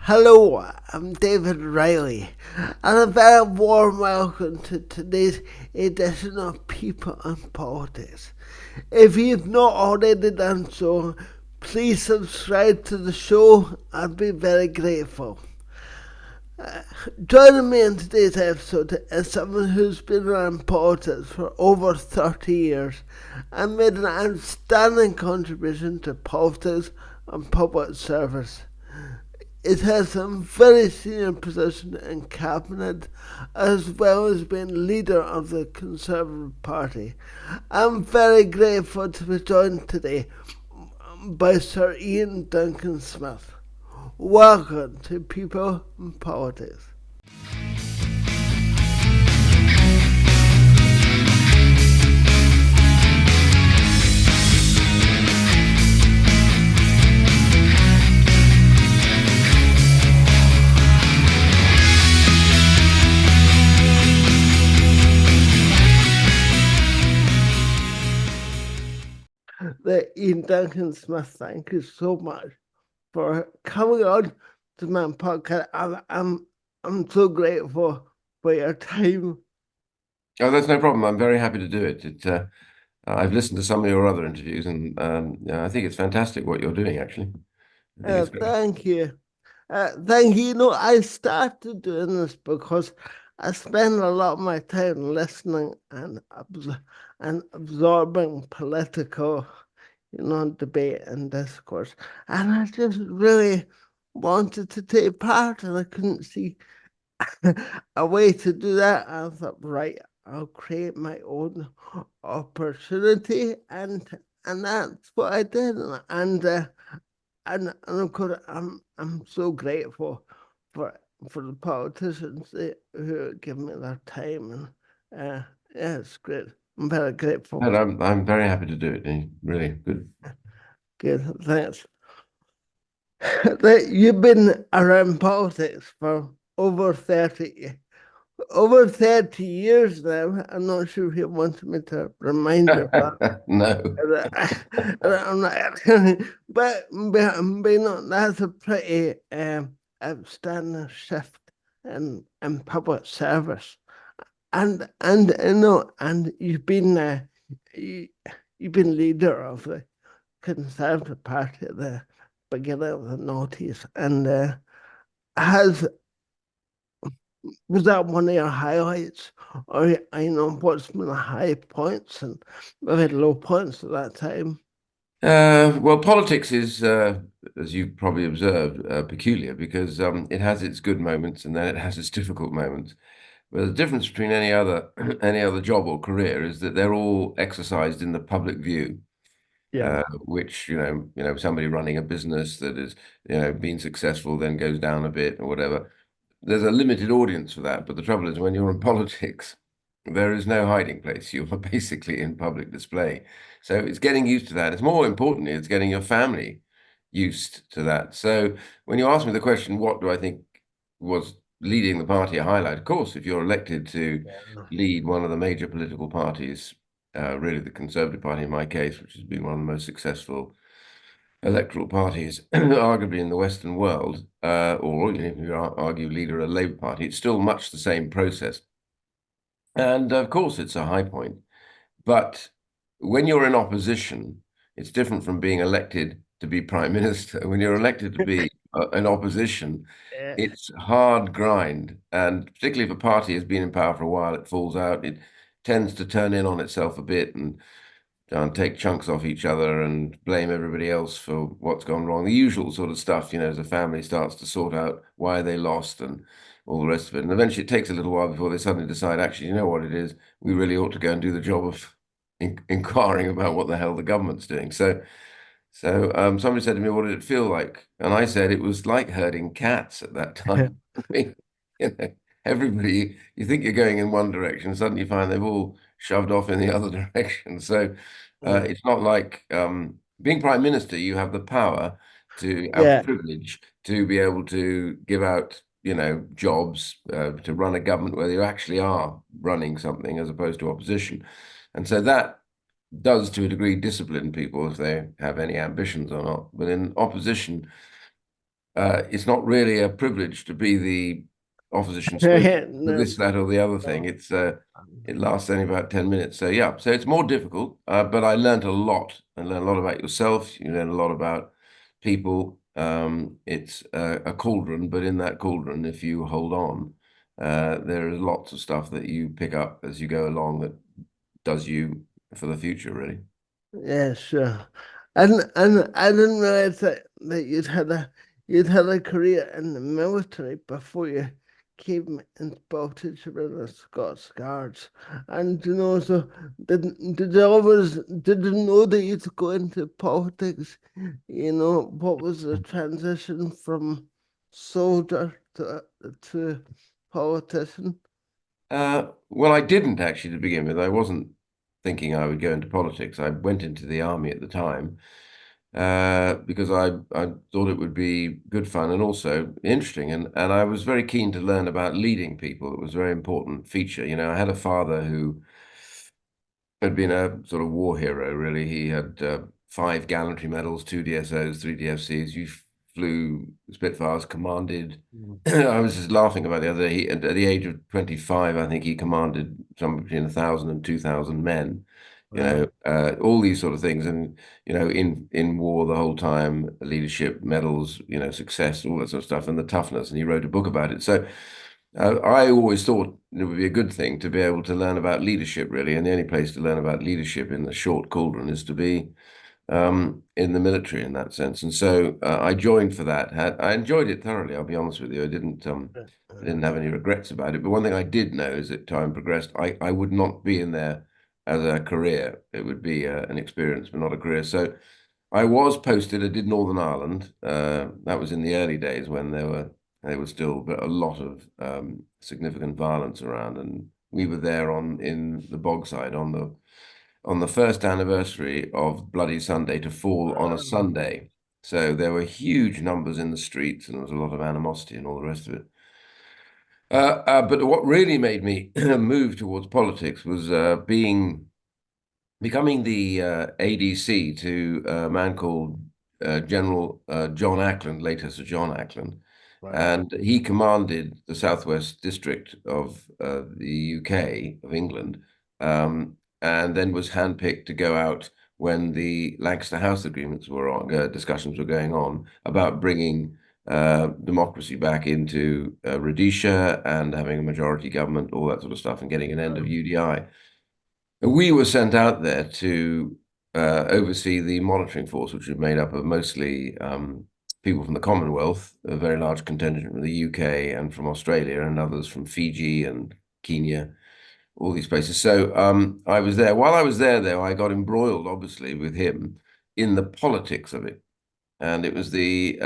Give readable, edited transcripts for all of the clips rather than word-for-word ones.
Hello, I'm David Riley, and a very warm welcome to today's edition of People and Politics. If you've not already done so, please subscribe to the show. I'd be very grateful. Joining me in today's episode is someone who's been around politics for over 30 years and made an outstanding contribution to politics and public service. It has some very senior position in cabinet as well as being leader of the Conservative Party. I'm very grateful to be joined today by Sir Iain Duncan Smith. Welcome to People and Politics. Iain Duncan Smith, thank you so much for coming on to my podcast. I'm so grateful for your time. Oh, that's no problem. I'm very happy to do it. I've listened to some of your other interviews, and I think it's fantastic what you're doing, actually. I think it's great. Thank you. Thank you. You know, I started doing this because I spend a lot of my time listening and absorbing political, debate and discourse. And I just really wanted to take part, and I couldn't see a way to do that. I thought, right, I'll create my own opportunity, and that's what I did. And of course, I'm so grateful for the politicians who give me their time, and yeah, it's great. I'm very grateful. And I'm very happy to do it. Really good. Good, thanks. You've been around politics for over 30 years now. I'm not sure if you wanted me to remind you of that. No. I'm not, that's a pretty outstanding shift in public service, and and you, you've been leader of the Conservative Party at the beginning of the noughties, and has was that one of your highlights, or what's been the high points and maybe low points at that time? Well, politics is, as you probably observed, peculiar because it has its good moments and then it has its difficult moments. But the difference between any other any other job or career is that they're all exercised in the public view. Yeah. Which somebody running a business that is been successful then goes down a bit or whatever. There's a limited audience for that, but the trouble is when you're in politics, there is no hiding place. You're basically in public display, so it's getting used to that. It's more importantly, it's getting your family used to that. So when you ask me the question, what do I think was leading the party a highlight? Of course, if you're elected to Yeah. lead one of the major political parties, really the Conservative Party in my case, which has been one of the most successful electoral parties, arguably in the Western world, or if you argue leader of the Labour Party, it's still much the same process. And of course, it's a high point. But when you're in opposition, it's different from being elected to be prime minister. When you're elected to be in opposition, Yeah. it's hard grind. And particularly if a party has been in power for a while, it falls out. It tends to turn in on itself a bit and take chunks off each other and blame everybody else for what's gone wrong. The usual sort of stuff, as a family starts to sort out why they lost and all the rest of it. And eventually it takes a little while before they suddenly decide, actually, you know what it is? We really ought to go and do the job of inquiring about what the hell the government's doing. So somebody said to me, what did it feel like? And I said it was like herding cats at that time. I mean, you know, everybody, you think you're going in one direction, suddenly you find they've all shoved off in the other direction. So it's not like being prime minister, you have the power to have Yeah. privilege to be able to give out, jobs to run a government where you actually are running something as opposed to opposition. And so that does to a degree discipline people if they have any ambitions or not. But in opposition, it's not really a privilege to be the opposition spokesman for No. this, that, or the other thing. It lasts only about 10 minutes. So yeah, so it's more difficult, but I learned a lot. I learned a lot about yourself. You learn a lot about people. It's a cauldron, but in that cauldron, if you hold on, there is lots of stuff that you pick up as you go along that does you for the future, really. Yeah, sure. And I didn't realize that you'd had a career in the military before you came into politics with the Scots Guards. And you know, so did you know that you'd go into politics? You know, what was the transition from soldier to politician? Well, I didn't actually to begin with. I wasn't thinking I would go into politics. I went into the army at the time because I thought it would be good fun and also interesting. And I was very keen to learn about leading people. It was a very important feature. You know, I had a father who had been a sort of war hero, really. He had five gallantry medals, two DSOs, three DFCs. You flew Spitfires, commanded. Mm. I was just laughing about the other day. At the age of 25, I think he commanded somewhere between 1,000 and 2,000 men. You Wow. know, all these sort of things, and you know, in war the whole time, leadership, medals, you know, success, all that sort of stuff, and the toughness. And he wrote a book about it. So I always thought it would be a good thing to be able to learn about leadership, really. And the only place to learn about leadership in the short cauldron is to be in the military in that sense. And so I joined for that. I enjoyed it thoroughly, I'll be honest with you. I didn't have any regrets about it. But one thing I did know is that time progressed, I would not be in there as a career. It would be an experience, but not a career. So I was posted. I did Northern Ireland. That was in the early days when there was still a lot of significant violence around, and we were there on in the Bogside on the first anniversary of Bloody Sunday to fall on a Sunday. So there were huge numbers in the streets, and there was a lot of animosity and all the rest of it. But what really made me move towards politics was becoming the ADC to a man called General John Ackland, later Sir John Ackland. Wow. And he commanded the Southwest District of the UK, of England, and then was handpicked to go out when the Lancaster House agreements were on, discussions were going on about bringing democracy back into Rhodesia and having a majority government, all that sort of stuff, and getting an end of UDI. We were sent out there to oversee the monitoring force, which was made up of mostly people from the Commonwealth, a very large contingent from the UK and from Australia, and others from Fiji and Kenya, all these places. So I was there. While I was there, though, I got embroiled, obviously, with him in the politics of it, and it was the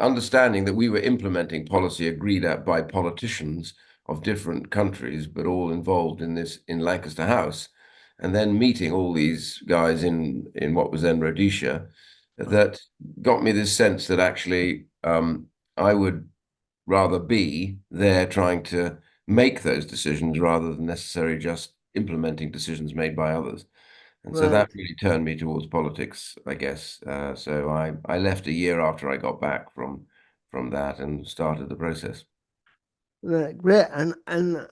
understanding that we were implementing policy agreed at by politicians of different countries, but all involved in this in Lancaster House, and then meeting all these guys in what was then Rhodesia, that got me this sense that actually I would rather be there trying to make those decisions rather than necessarily just implementing decisions made by others. And so Right. that really turned me towards politics, I guess. So I left a year after I got back from that and started the process. Right, great. And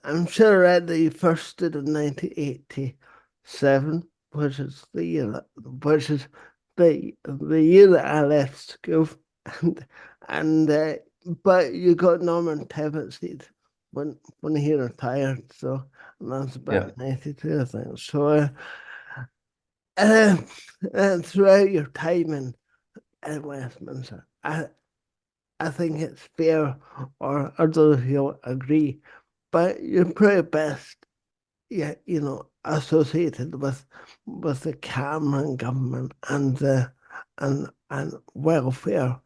I'm sure that you first did in 1987, which is which is the year that I left school, and and but you got Norman Tebbit seat when he retired, so and that's Yeah. about 92, I think. So uh, throughout your time in Westminster, I think it's fair, or I don't know if you'll agree, but you're pretty best, yeah, you know, associated with the Cameron government and the and welfare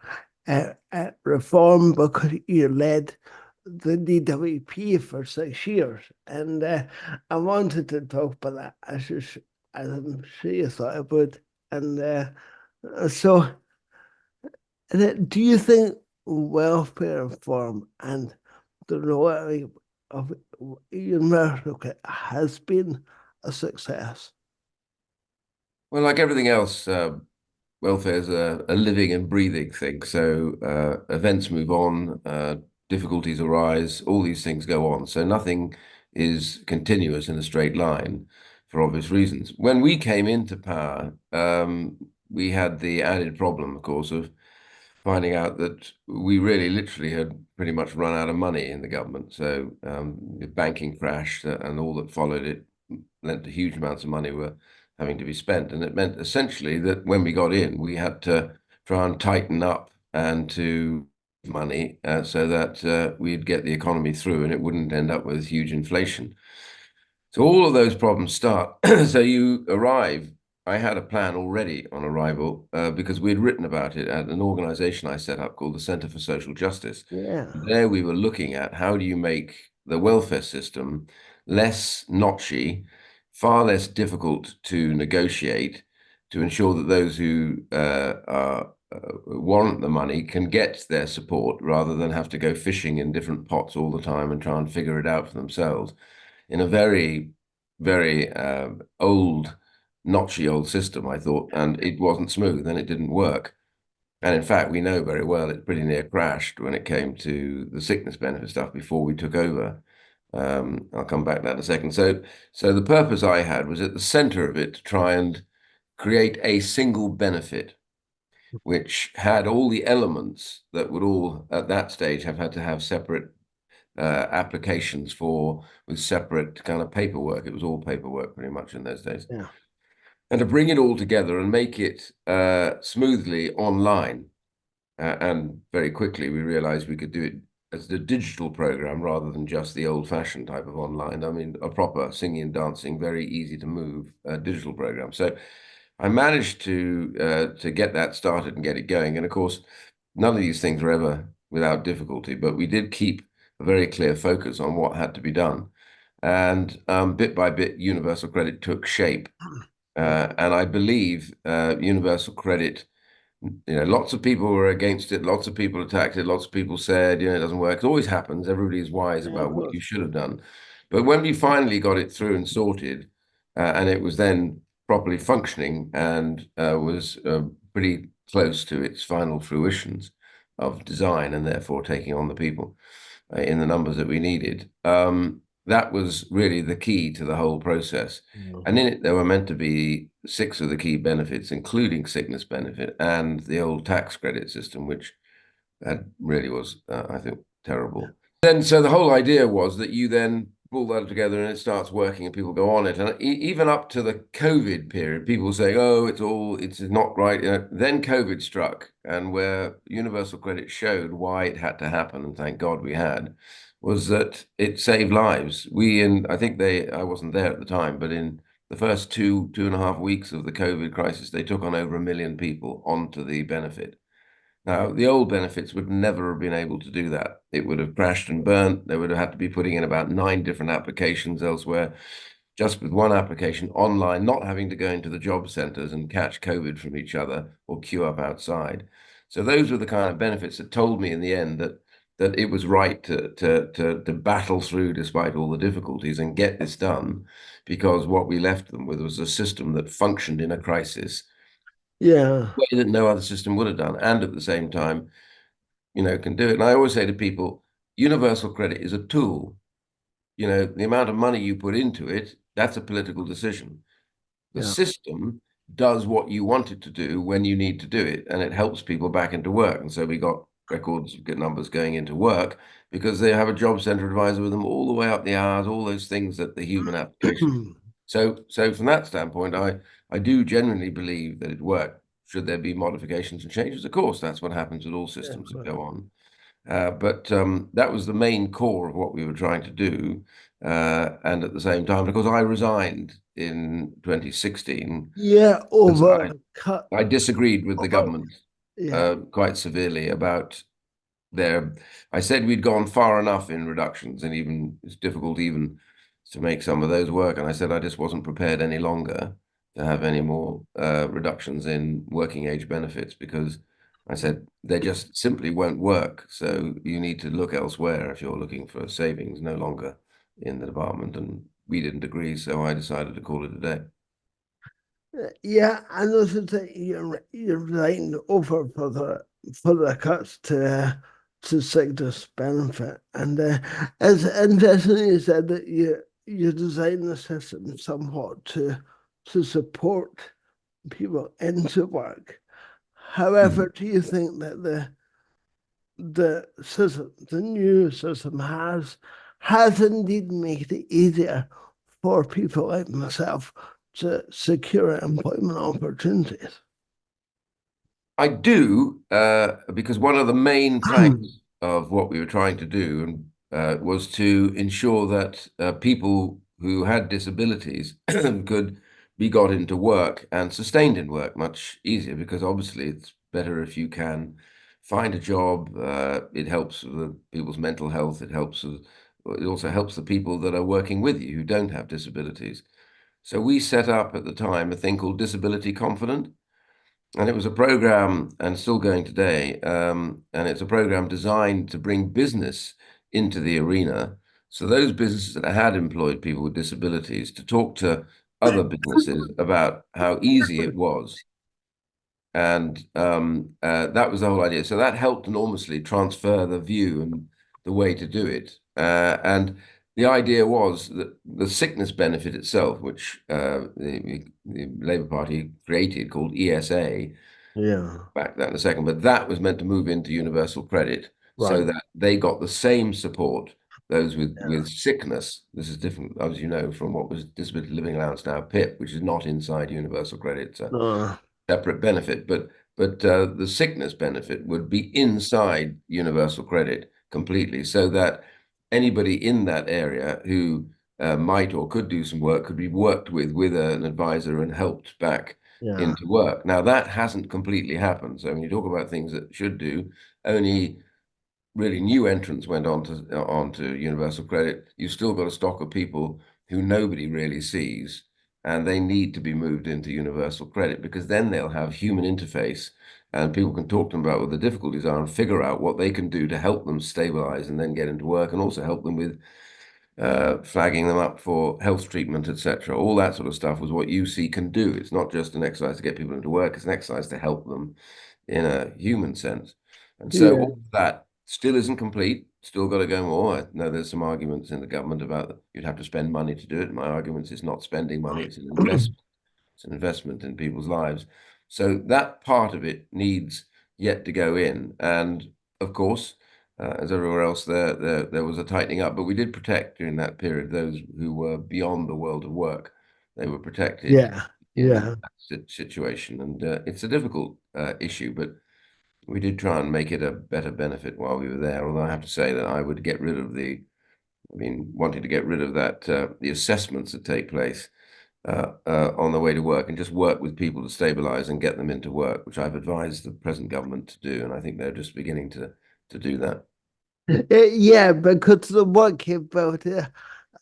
reform because you led the DWP for 6 years, and I wanted to talk about that. I'm sure you thought I would, and so. Do you think welfare reform and the role of university has been a success? Well, like everything else, welfare is a living and breathing thing. So events move on, difficulties arise, all these things go on. So nothing is continuous in a straight line for obvious reasons. When we came into power, we had the added problem, of course, of finding out that we really literally had pretty much run out of money in the government. So the banking crash and all that followed it lent huge amounts of money were having to be spent. And it meant essentially that when we got in, we had to try and tighten up and to money so that we'd get the economy through and it wouldn't end up with huge inflation. So all of those problems start. So you arrive. I had a plan already on arrival because we'd written about it at an organization I set up called the Center for Social Justice. Yeah. There we were looking at how do you make the welfare system less notchy, far less difficult to negotiate, to ensure that those who warrant the money can get their support rather than have to go fishing in different pots all the time and try and figure it out for themselves in a very, very old, notchy old system, I thought, and it wasn't smooth and it didn't work. And in fact, we know very well it pretty near crashed when it came to the sickness benefit stuff before we took over. I'll come back to that in a second. So the purpose I had was at the center of it to try and create a single benefit, which had all the elements that would all at that stage have had to have separate applications for with separate kind of paperwork. It was all paperwork pretty much in those days. Yeah. And to bring it all together and make it smoothly online. And very quickly we realized we could do it as a digital program rather than just the old-fashioned type of online. I mean, a proper singing and dancing, very easy to move digital program. So I managed to get that started and get it going. And of course, none of these things were ever without difficulty, but we did keep a very clear focus on what had to be done. And bit by bit, universal credit took shape. Yeah. And I believe universal credit, lots of people were against it, lots of people attacked it, lots of people said, it doesn't work. It always happens. Everybody is wise Yeah, of about what course. you should have done. But when we finally got it through and sorted, and it was then properly functioning and was pretty close to its final fruitions of design and therefore taking on the people in the numbers that we needed. That was really the key to the whole process. And Mhm. in it, there were meant to be 6 of the key benefits, including sickness benefit and the old tax credit system, which really was, I think, terrible. Then, so the whole idea was that you then pull that together and it starts working and people go on it. And even up to the COVID period, people were saying, oh, it's not right. Then COVID struck, and where universal credit showed why it had to happen, and thank God we had, was that it saved lives. I think I wasn't there at the time, but in the first 2.5 weeks of the COVID crisis, they took on over 1 million people onto the benefit. Now, the old benefits would never have been able to do that. It would have crashed and burnt. They would have had to be putting in about 9 different applications elsewhere, just with one application online, not having to go into the job centers and catch COVID from each other or queue up outside. So those were the kind of benefits that told me in the end that it was right to battle through despite all the difficulties and get this done, because what we left them with was a system that functioned in a crisis Yeah. way that no other system would have done, and at the same time, can do it. And I always say to people, universal credit is a tool. The amount of money you put into it, that's a political decision. The Yeah. system does what you want it to do when you need to do it, and it helps people back into work. And so we got records, good numbers going into work because they have a job center advisor with them all the way up the hours, all those things that the human application. So from that standpoint, I do genuinely believe that it worked. Should there be modifications and changes? Of course, that's what happens with all Yeah, of systems that course. go on. But that was the main core of what we were trying to do. And at the same time, because I resigned in 2016, Yeah, because over cut. I disagreed with the Oh, government yeah. quite severely about there. I said we'd gone far enough in reductions, and even it's difficult even to make some of those work. And I said I just wasn't prepared any longer to have any more reductions in working age benefits because I said they just simply won't work. So you need to look elsewhere if you're looking for savings, no longer in the department. And we didn't agree, so I decided to call it a day. Yeah, I noticed that you're writing over for the cuts to sickness benefit, and it's interesting you said that you designed the system somewhat to support people into work. Mm. However, do you think that the new system has indeed made it easier for people like myself to secure employment opportunities? I do, because one of the main planks of what we were trying to do was to ensure that people who had disabilities could be got into work and sustained in work much easier, because obviously it's better if you can find a job. It helps with people's mental health. It also helps the people that are working with you who don't have disabilities. So we set up at the time a thing called Disability Confident. And it was a program, and still going today. And it's a program designed to bring business into the arena. So those businesses that had employed people with disabilities to talk to other businesses about how easy it was. And that was the whole idea. So that helped enormously transfer the view and the way to do it. And the idea was that the sickness benefit itself, which the Labour Party created, called ESA, Yeah, back that in a second, but that was meant to move into universal credit so right. that they got the same support, those Yeah. with sickness. This is different, as you know, from what was disability living allowance, now PIP, which is not inside universal credit. It's a Uh, separate benefit, but the sickness benefit would be inside universal credit completely, so that anybody in that area who might or could do some work could be worked with an advisor and helped back yeah, into work. Now that hasn't completely happened. So when you talk about things that should do, only really new entrants went onto universal credit. You've still got a stock of people who nobody really sees, and they need to be moved into universal credit, because then they'll have human interface and people can talk to them about what the difficulties are and figure out what they can do to help them stabilize and then get into work, and also help them with flagging them up for health treatment, etc. All that sort of stuff was what UC can do. It's not just an exercise to get people into work, it's an exercise to help them in a human sense. And so yeah, all of that still isn't complete, still got to go more. I know there's some arguments in the government about that you'd have to spend money to do it. My argument is not spending money, it's an investment. It's an investment in people's lives. So that part of it needs yet to go in. And of course, as everywhere else, there was a tightening up, but we did protect during that period those who were beyond the world of work. They were protected yeah, in yeah, that situation, and it's a difficult issue, but we did try and make it a better benefit while we were there. Although I have to say that I would get rid of wanting to get rid of that the assessments that take place on the way to work, and just work with people to stabilize and get them into work, which I've advised the present government to do, and I think they're just beginning to do that. yeah. Because the work capability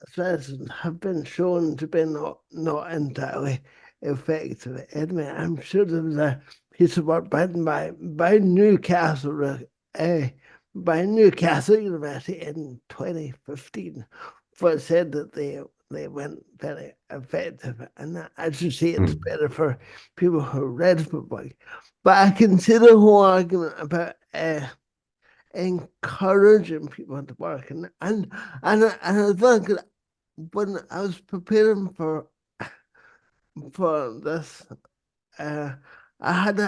assessments have been shown to be not entirely effective. Anyway, I'm sure there was a piece of work written uh, by Newcastle University in 2015, which said that they weren't very effective, and I should say it's Mm. better for people who are ready for work. But I can see the whole argument about encouraging people to work, and I think when I was preparing for this, uh, I had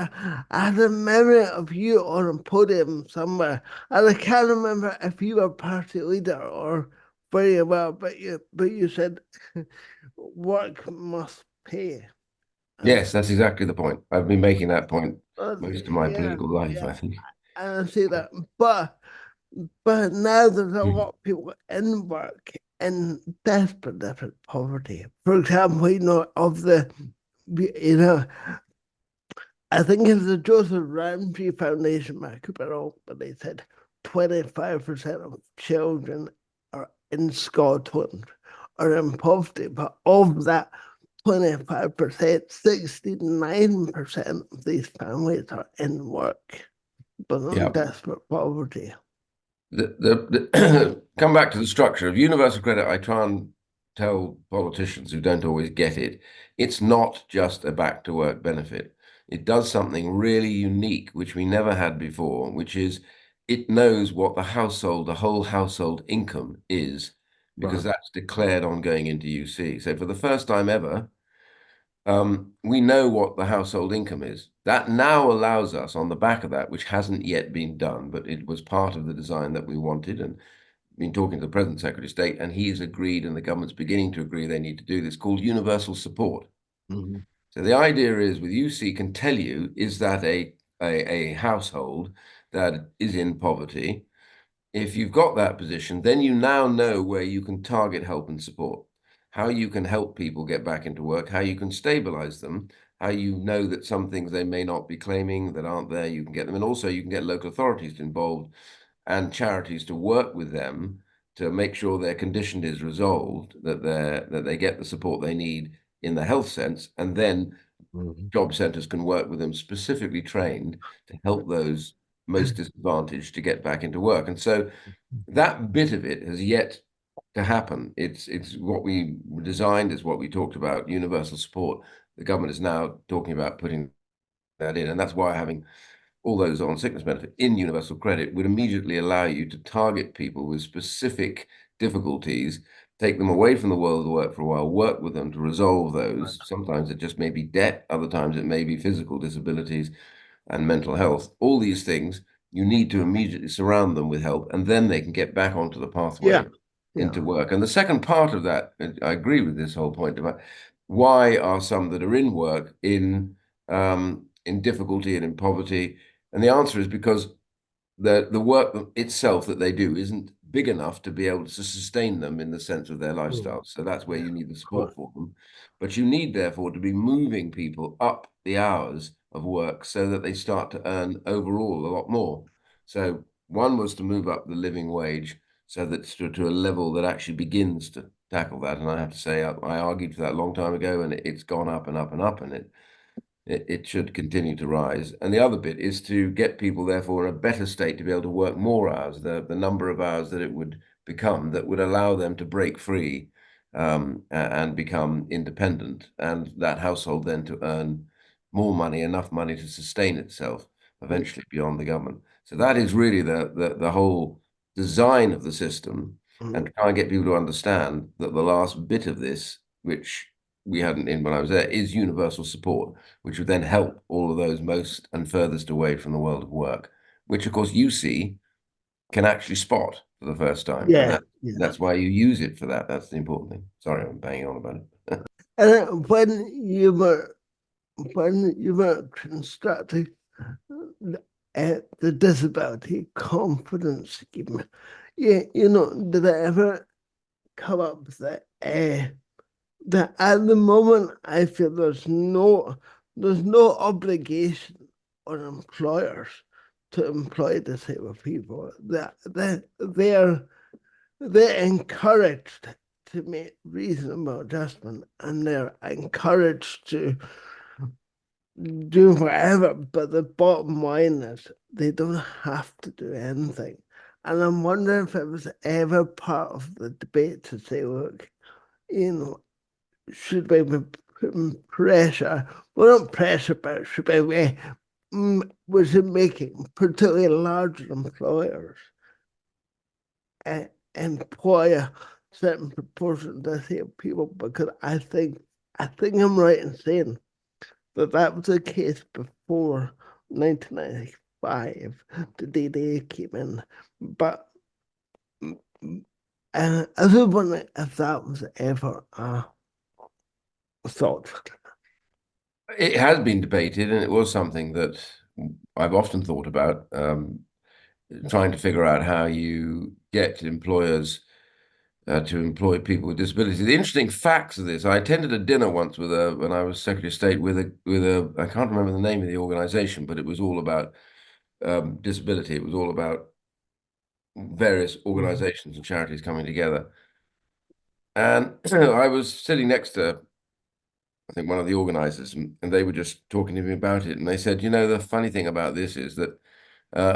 a memory of you on a podium somewhere, and I can't remember if you were party leader or very well, but you said work must pay, and Yes, that's exactly the point. I've been making that point most of my yeah, political life, yeah, I think. and I see that, but now there's a Mm. lot of people in work in desperate, desperate poverty. For example, of you know, I think it's the Joseph Ramsey Foundation, I could be wrong, but they said 25% of children are in Scotland are in poverty, but of that 25%, 69% of these families are in work, but in Yeah. desperate poverty. Come back to the structure of universal credit. I try and tell politicians who don't always get it, it's not just a back to work benefit. It does something really unique, which we never had before, which is it knows what the whole household income is, because Right. that's declared on going into UC. So for the first time ever, we know what the household income is. That now allows us, on the back of that, which hasn't yet been done, but it was part of the design that we wanted, and been talking to the present Secretary of State, and he's agreed, and the government's beginning to agree they need to do this, called universal support. Mhm. So the idea is, with UC, can tell you, is that a household that is in poverty? If you've got that position, then you now know where you can target help and support, how you can help people get back into work, how you can stabilize them, how you know that some things they may not be claiming that aren't there, you can get them. And also you can get local authorities involved and charities to work with them to make sure their condition is resolved, that they get the support they need in the health sense, and then Mhm. job centres can work with them specifically trained to help those most disadvantaged to get back into work. And so that bit of it has yet to happen. It's what we designed, is what we talked about, universal support. The government is now talking about putting that in, and that's why having all those on sickness benefit in universal credit would immediately allow you to target people with specific difficulties, take them away from the world of work for a while, work with them to resolve those. Sometimes it just may be debt, other times it may be physical disabilities and mental health. All these things, you need to immediately surround them with help, and then they can get back onto the Yeah. pathway into Yeah. work. And the second part of that, and I agree with this whole point about why are some that are in work in difficulty and in poverty, and the answer is because the work itself that they do isn't big enough to be able to sustain them in the sense of their Mm. lifestyle. So that's where Yeah. you need the Of course. support for them. But you need, therefore, to be moving people up the hours of work so that they start to earn overall a lot more. So one was to move up the living wage so that to a level that actually begins to tackle that. And I have to say, I argued for that a long time ago, and it's gone up and up and up, and it should continue to rise. And the other bit is to get people, therefore, in a better state to be able to work more hours, the number of hours that it would become that would allow them to break free and become independent, and that household then to earn more money, enough money to sustain itself eventually beyond the government. So that is really the whole design of the system, and Mm. to try and get people to understand that the last bit of this, which we hadn't in when I was there, is universal support, which would then help all of those most and furthest away from the world of work, which of course you see can actually spot for the first time. And Yeah. Yeah. that's why you use it for that. That's the important thing. Sorry, I'm banging on about it. And when you were constructing the disability confidence scheme, yeah, did I ever come up with that at the moment I feel there's no obligation on employers to employ disabled people. That they're encouraged to make reasonable adjustment, and they're encouraged to do whatever. But the bottom line is they don't have to do anything. And I'm wondering if it was ever part of the debate to say, look, you know, should we be putting pressure? Well, not pressure, but should was it making particularly large employers employ a certain proportion of disabled people? Because I think I'm right in saying that was the case before 1995. The DDA came in, but I was wondering if that was ever a thought. It has been debated, and it was something that I've often thought about, trying to figure out how you get employers to employ people with disabilities. The interesting facts of this, I attended a dinner once when I was Secretary of State with a I can't remember the name of the organization, but it was all about disability. It was all about various Mhm. organizations and charities coming together. And I was sitting next to, I think, one of the organizers, and they were just talking to me about it. And they said, the funny thing about this is that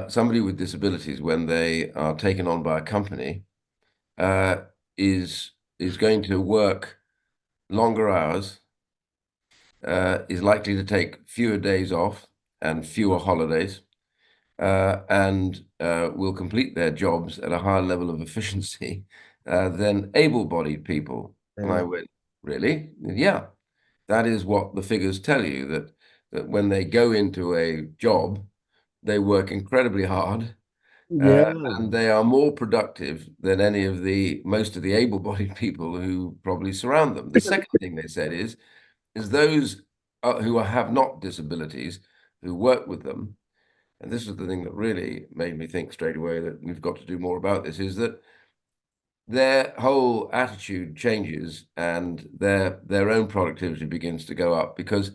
somebody with disabilities, when they are taken on by a company, uh, is is going to work longer hours, is likely to take fewer days off and fewer holidays, and will complete their jobs at a higher level of efficiency than able-bodied people. And I Yeah. went, really? Yeah, that is what the figures tell you, that when they go into a job, they work incredibly hard, Yeah. and they are more productive than most of the able-bodied people who probably surround them. The second thing they said is those who have not disabilities, who work with them, and this is the thing that really made me think straight away that we've got to do more about this, is that their whole attitude changes and their own productivity begins to go up because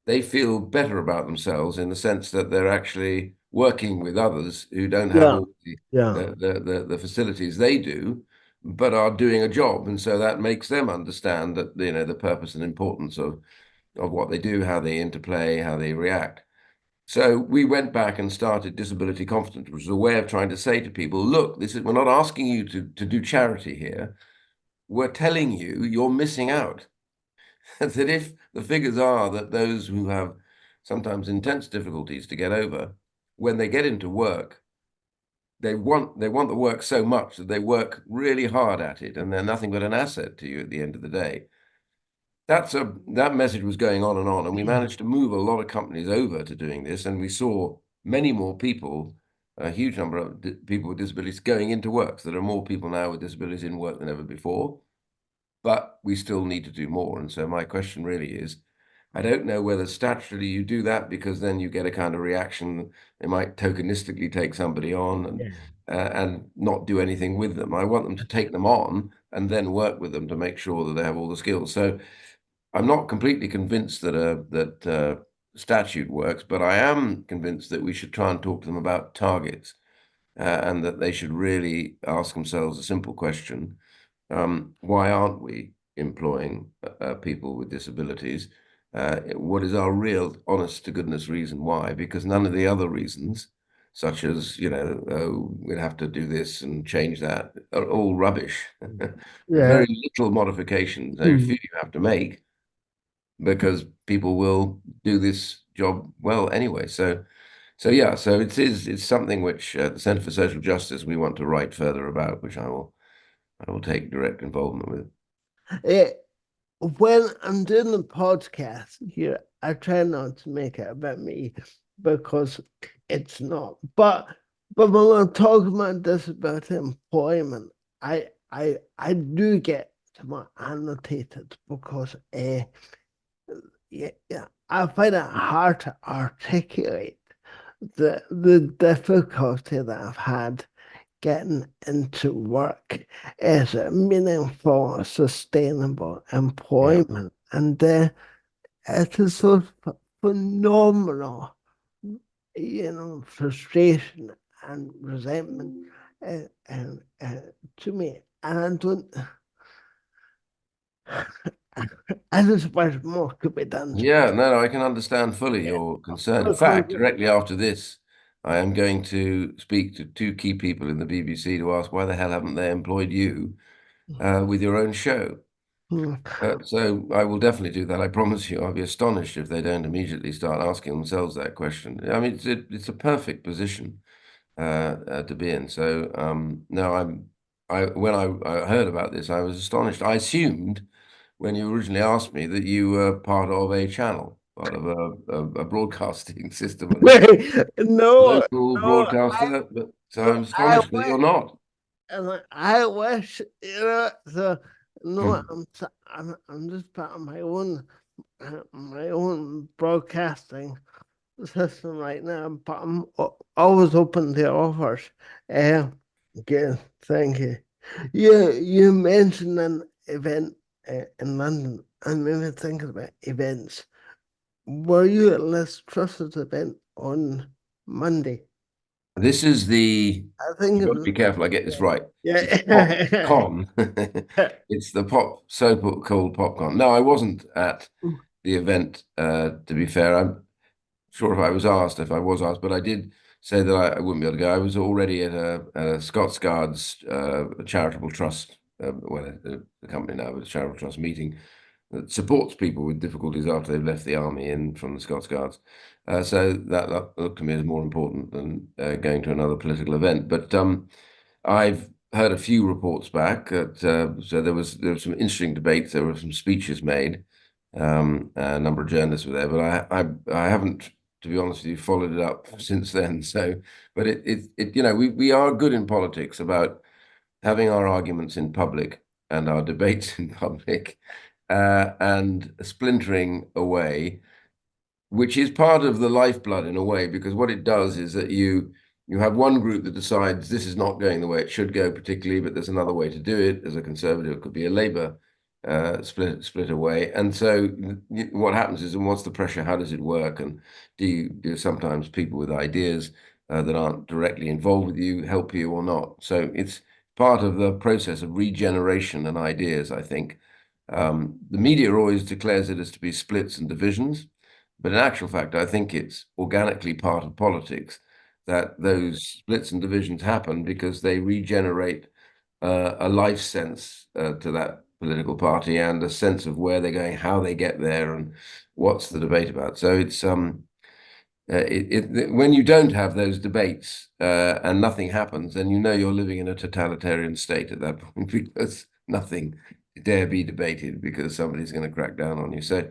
they feel better about themselves in the sense that they're actually working with others who don't have Yeah. all Yeah. the facilities they do, but are doing a job. And so that makes them understand that, the purpose and importance of what they do, how they interplay, how they react. So we went back and started Disability Confidence, which was a way of trying to say to people, look, we're not asking you to do charity here. We're telling you you're missing out. That if the figures are that those who have sometimes intense difficulties to get over, when they get into work, they want the work so much that they work really hard at it, and they're nothing but an asset to you at the end of the day. That message was going on, and we managed to move a lot of companies over to doing this, and we saw many more people, a huge number of people with disabilities going into work. So there are more people now with disabilities in work than ever before, but we still need to do more. And so my question really is, I don't know whether statutorily you do that because then you get a kind of reaction. They might tokenistically take somebody on and not do anything with them. I want them to take them on and then work with them to make sure that they have all the skills. So I'm not completely convinced that statute works, but I am convinced that we should try and talk to them about targets, and that they should really ask themselves a simple question: why aren't we employing people with disabilities? What is our real, honest to goodness reason why? Because none of the other reasons, such as, oh, we'd have to do this and change that, are all rubbish. Yeah. Very little modifications, very Mm. few you have to make because people will do this job well anyway. So yeah, so it's something which the Centre for Social Justice we want to write further about, which I will take direct involvement with. Eh, when I'm doing the podcast here, I try not to make it about me because it's not. But when we're talking about this about employment, I do get to my annotated because yeah, I find it hard to articulate the difficulty that I've had getting into work as a meaningful, sustainable Yeah. employment. And it is so phenomenal, frustration and resentment to me. And I don't, I just wish more could be done to Yeah, no, I can understand fully your concern. In because, fact, directly after this, I am going to speak to two key people in the BBC to ask why the hell haven't they employed you with your own show? So I will definitely do that. I promise you. I'll be astonished if they don't immediately start asking themselves that question. I mean, it's a perfect position to be in. So no, when I heard about this, I was astonished. I assumed when you originally asked me that you were part of a channel, part of a broadcasting system, no, local no, broadcaster. But so no, I'm I astonished that you're not. and I wish, so no, Hmm. I'm just part of my own broadcasting system right now, but I'm always open to offers. Uh, Again, thank you. You mentioned an event in London, and made me think about events. Were you at Les Truss's event on Monday? This is the. I think You've it got to was. be careful I get this right. It's Pop Yeah. Con. It's the so-called popcorn. No, I wasn't at the event, to be fair. I'm sure if I was asked, but I did say that I wouldn't be able to go. I was already at a Scots Guards charitable trust the company now, but a charitable trust meeting that supports people with difficulties after they've left the army in from the Scots Guards. So that looked to me as more important than going to another political event. But I've heard a few reports back that so there was some interesting debates. There were some speeches made. A number of journalists were there, but I haven't, to be honest with you, followed it up since then. So, but we are good in politics about having our arguments in public and our debates in public, and splintering away, which is part of the lifeblood in a way, because what it does is that you have one group that decides this is not going the way it should go, particularly, but there's another way to do it. As a conservative, it could be a Labour split away. And so what happens is, and what's the pressure? How does it work? And do sometimes people with ideas that aren't directly involved with you help you or not? So it's part of the process of regeneration and ideas, I think. The media always declares it as to be splits and divisions, but in actual fact, I think it's organically part of politics that those splits and divisions happen because they regenerate a life sense to that political party and a sense of where they're going, how they get there, and what's the debate about. So it's when you don't have those debates and nothing happens, then you know you're living in a totalitarian state at that point because nothing dare be debated because somebody's going to crack down on you. So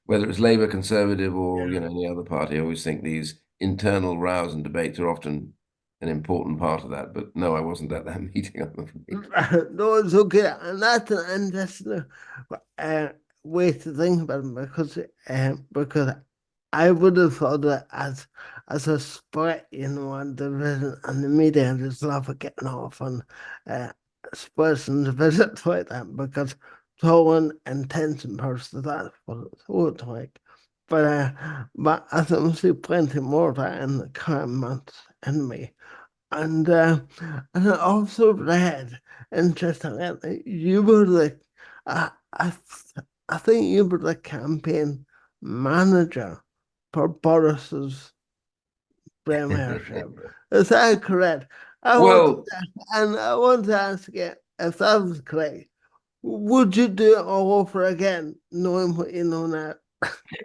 whether it's Labour, Conservative, or any other party, I always think these internal rows and debates are often an important part of that. But no, I wasn't at that meeting, I'm afraid. No, it's okay, and that's an interesting uh, way to think about it because I would have thought that as a sport, one division, and the media just love it getting off on uh, sports and divisions like that because throwing intention person that's what it's all like. But I think we see plenty more of that in the current months anyway. And and I also read, interestingly, that you were I think you were the campaign manager for Boris's premiership. Is that correct? Well, I want to ask you if that was correct. Would you do it all over again, knowing what you know now?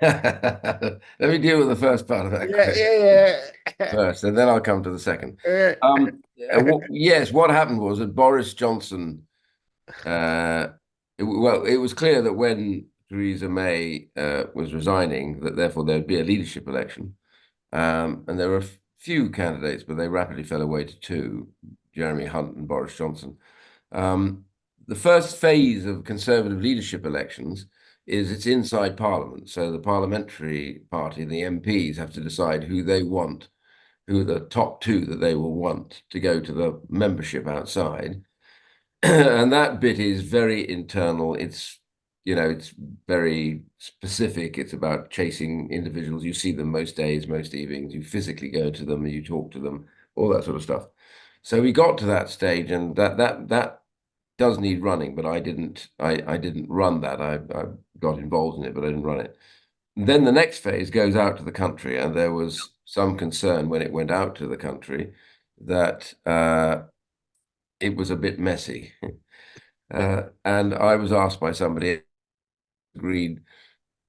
let me deal with the first part of that Yeah, question yeah, first, and then I'll come to the second. yeah. Yes, what happened was that Boris Johnson, it was clear that when Theresa May was resigning, that therefore there'd be a leadership election. And there were a few candidates, but they rapidly fell away to two, Jeremy Hunt and Boris Johnson. The first phase of Conservative leadership elections is it's inside Parliament. So the parliamentary party, the MPs, have to decide who they want, who are the top two that they will want to go to the membership outside. And that bit is very internal. It's very specific. It's about chasing individuals. You see them most days, most evenings. You physically go to them, you talk to them, all that sort of stuff. So we got to that stage, and that does need running, but I didn't run that. I got involved in it, but I didn't run it. Then the next phase goes out to the country, and there was some concern when it went out to the country that it was a bit messy. And I was asked by somebody, agreed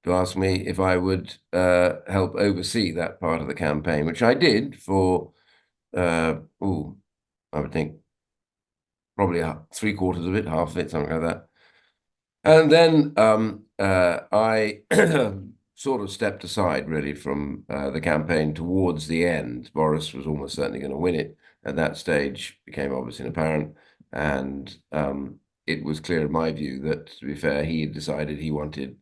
to ask me if I would help oversee that part of the campaign, which I did for, I would think probably three-quarters of it, half of it, something like that. And then I sort of stepped aside really from the campaign towards the end. Boris was almost certainly going to win it at that stage, became obviously apparent. And it was clear in my view that, to be fair, he had decided he wanted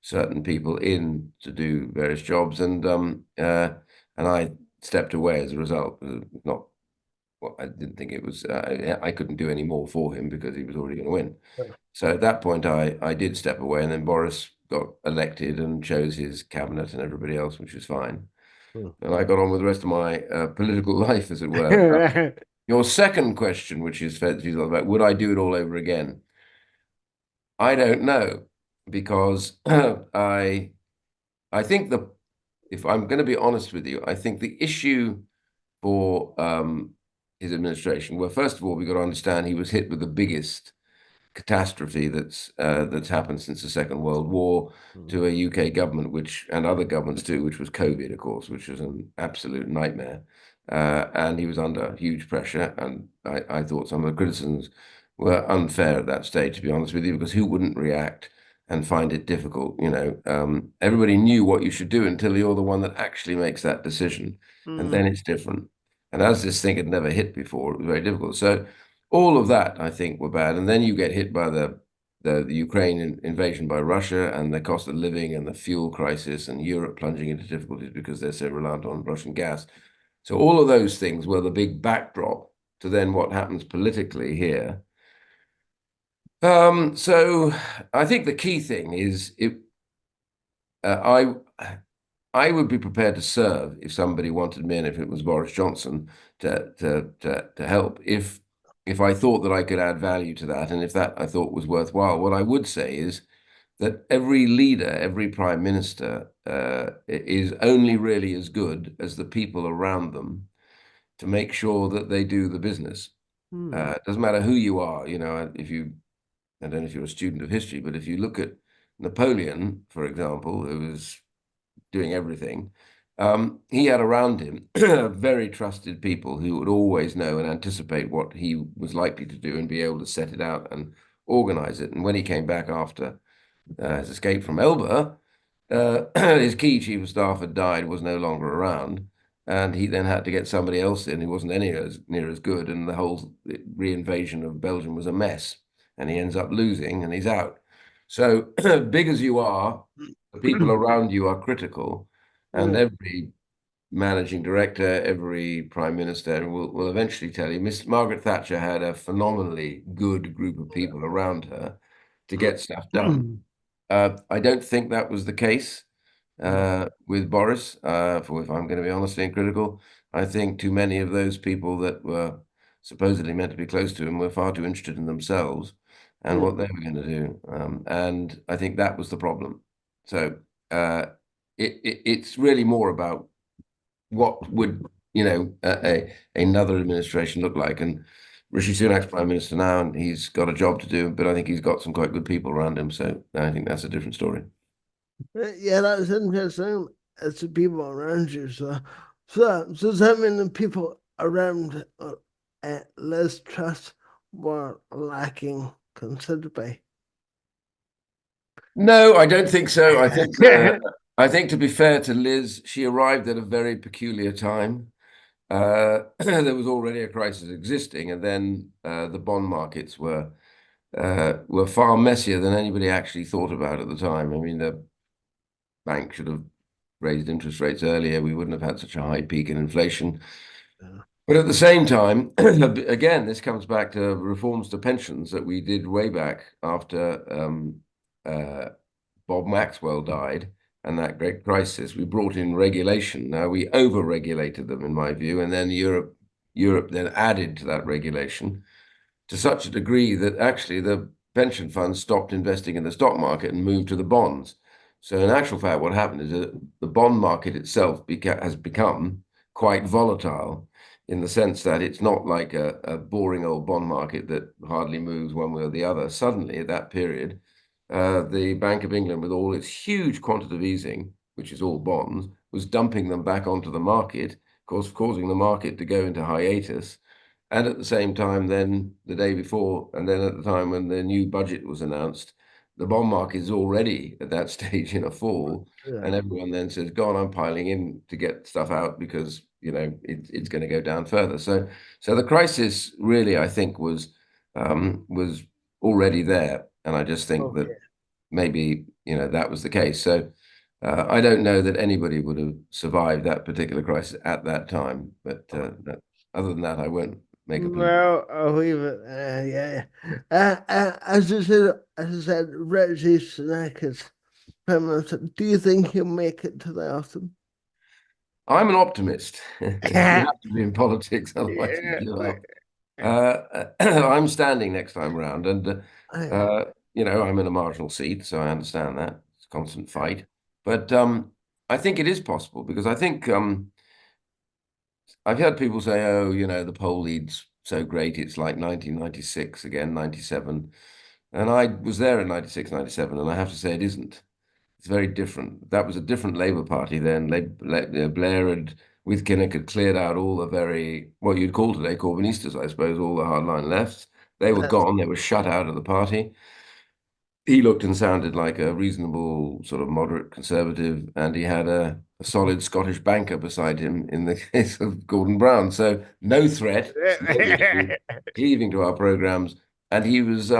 certain people in to do various jobs, and I stepped away as a result. Not well, I didn't think it was. I couldn't do any more for him because he was already going to win. So at that point, I did step away, and then Boris got elected and chose his cabinet and everybody else, which was fine. And I got on with the rest of my political life, as it were. Your second question, which is about would I do it all over again? I don't know, because I think if I'm going to be honest with you, I think the issue for his administration, well, first of all, we've got to understand he was hit with the biggest catastrophe that's happened since the Second World War to a UK government, which and other governments too, which was COVID, of course, which was an absolute nightmare. And he was under huge pressure, and I thought some of the criticisms were unfair at that stage, to be honest with you, because who wouldn't react and find it difficult? Everybody knew what you should do until you're the one that actually makes that decision, and then it's different. And as this thing had never hit before, it was very difficult. So all of that, I think, were bad. And then you get hit by the Ukraine invasion by Russia and the cost of living and the fuel crisis and Europe plunging into difficulties because they're so reliant on Russian gas. So all of those things were the big backdrop to then what happens politically here. So I think the key thing is I would be prepared to serve if somebody wanted me, and if it was Boris Johnson to help, if I thought that I could add value to that, and if that I thought was worthwhile. What I would say is that every leader, every prime minister, is only really as good as the people around them to make sure that they do the business. It doesn't matter who you are, if you, I don't know if you're a student of history, but if you look at Napoleon, for example, who was doing everything, he had around him very trusted people who would always know and anticipate what he was likely to do and be able to set it out and organize it. And when he came back after his escape from Elba, his key chief of staff had died, was no longer around. And he then had to get somebody else in who wasn't anywhere near as good. And the whole reinvasion of Belgium was a mess. And he ends up losing and he's out. So big as you are, the people around you are critical. And every managing director, every prime minister will eventually tell you, Miss Margaret Thatcher had a phenomenally good group of people around her to get stuff done. I don't think that was the case with Boris, for if I'm going to be honestly and critical. I think too many of those people that were supposedly meant to be close to him were far too interested in themselves and what they were going to do. And I think that was the problem. So it's really more about what would, another administration look like. And Rishi Sunak's prime minister now, and he's got a job to do, but I think he's got some quite good people around him. So I think that's a different story. Yeah, that's interesting. It's the people around you. So does that mean the people around Liz Truss were lacking considerably? No, I don't think so. I think to be fair to Liz, she arrived at a very peculiar time. There was already a crisis existing, and then the bond markets were far messier than anybody actually thought about at the time. I mean, the bank should have raised interest rates earlier. We wouldn't have had such a high peak in inflation. But at the same time, again, this comes back to reforms to pensions that we did way back after Bob Maxwell died and that great crisis. We brought in regulation. Now we over-regulated them, in my view, and then Europe then added to that regulation to such a degree that actually the pension funds stopped investing in the stock market and moved to the bonds. So in actual fact, what happened is that the bond market itself has become quite volatile in the sense that it's not like a boring old bond market that hardly moves one way or the other. Suddenly, at that period, the Bank of England, with all its huge quantitative easing, which is all bonds, was dumping them back onto the market, of course, causing the market to go into hiatus. And at the same time, then the day before, and then at the time when the new budget was announced, the bond market is already at that stage in a fall. And everyone then says, "Go on, I'm piling in to get stuff out because it's going to go down further." So the crisis really, I think, was already there, and I just think that maybe that was the case. So I don't know that anybody would have survived that particular crisis at that time. But other than that, I won't make a plea. Well, I'll leave it. Yeah. As I said, Reggie Sunak is feminist. Do you think he'll make it to the autumn? I'm an optimist. You Yeah. have to be in politics, otherwise you give up. I'm standing next time round, and I'm in a marginal seat, so I understand that it's a constant fight. But I think it is possible because I think I've heard people say, "Oh, the poll lead's so great, it's like 1996 again, 97." And I was there in 96, 97, and I have to say it isn't. It's very different. That was a different Labour Party then. Blair had, with Kinnock, had cleared out all the very, what you'd call today Corbynistas, I suppose, all the hardline lefts. They were That's gone. They were shut out of the party. He looked and sounded like a reasonable sort of moderate conservative, and he had a solid Scottish banker beside him in the case of Gordon Brown. So no threat, no issue, cleaving to our programs, and he was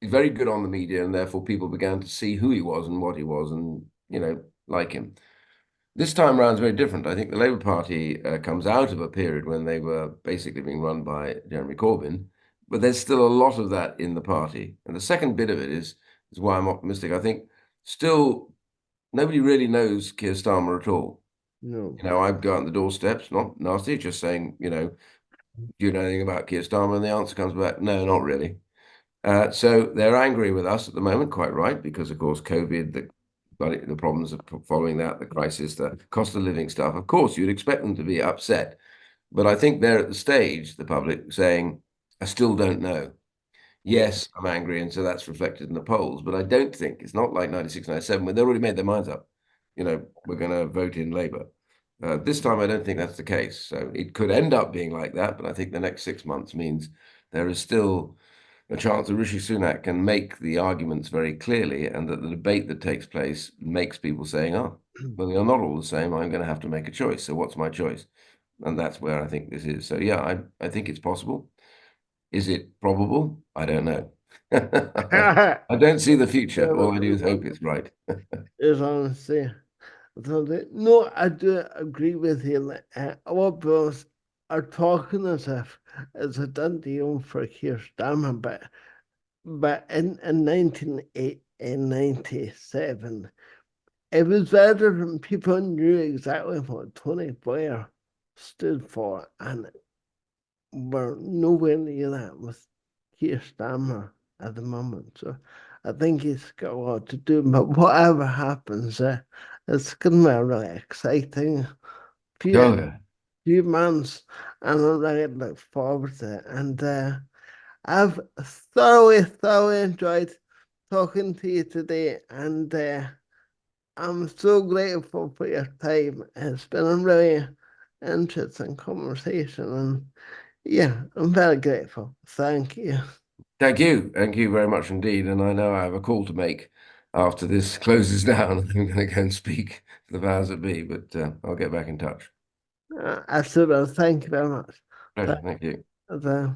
very good on the media, and therefore people began to see who he was and what he was, and like him. This time around is very different. I think the Labour Party comes out of a period when they were basically being run by Jeremy Corbyn, but there's still a lot of that in the party. And the second bit of it is why I'm optimistic. I think still nobody really knows Keir Starmer at all. no. I go out the doorsteps, not nasty, just saying, do you know anything about Keir Starmer? And the answer comes back, no, not really. So they're angry with us at the moment, quite right, because of course COVID, the problems of following that, the crisis, the cost of living stuff. Of course, you'd expect them to be upset, but I think they're at the stage, the public, saying, "I still don't know." Yeah. Yes, I'm angry, and so that's reflected in the polls. But I don't think it's not like 96, 97, when they already made their minds up. We're going to vote in Labour. This time, I don't think that's the case. So it could end up being like that, but I think the next 6 months means there is still a chance that Rishi Sunak can make the arguments very clearly, and that the debate that takes place makes people saying, "Oh, well, you're not all the same. I'm going to have to make a choice. So what's my choice?" And that's where I think this is. So yeah, I think it's possible. Is it probable? I don't know. I don't see the future. All I do is hope it's right. Is honestly. So no, I do agree with you. Our bros are talking as if it's a done deal for Keir Starmer, but in 1997, it was better when people knew exactly what Tony Blair stood for, and we're nowhere near that with Keir Starmer at the moment. So I think he's got a lot to do. But whatever happens, it's going to be really exciting few Oh, yeah. few months, and I really look forward to it. And I've thoroughly enjoyed talking to you today, and I'm so grateful for your time. It's been a really interesting conversation, and yeah, I'm very grateful. Thank you. Thank you. Thank you very much indeed. And I know I have a call to make after this closes down. I'm going to go and speak to the powers that be, but I'll get back in touch. Absolutely. Thank you very much. Pleasure. Thank you. Th-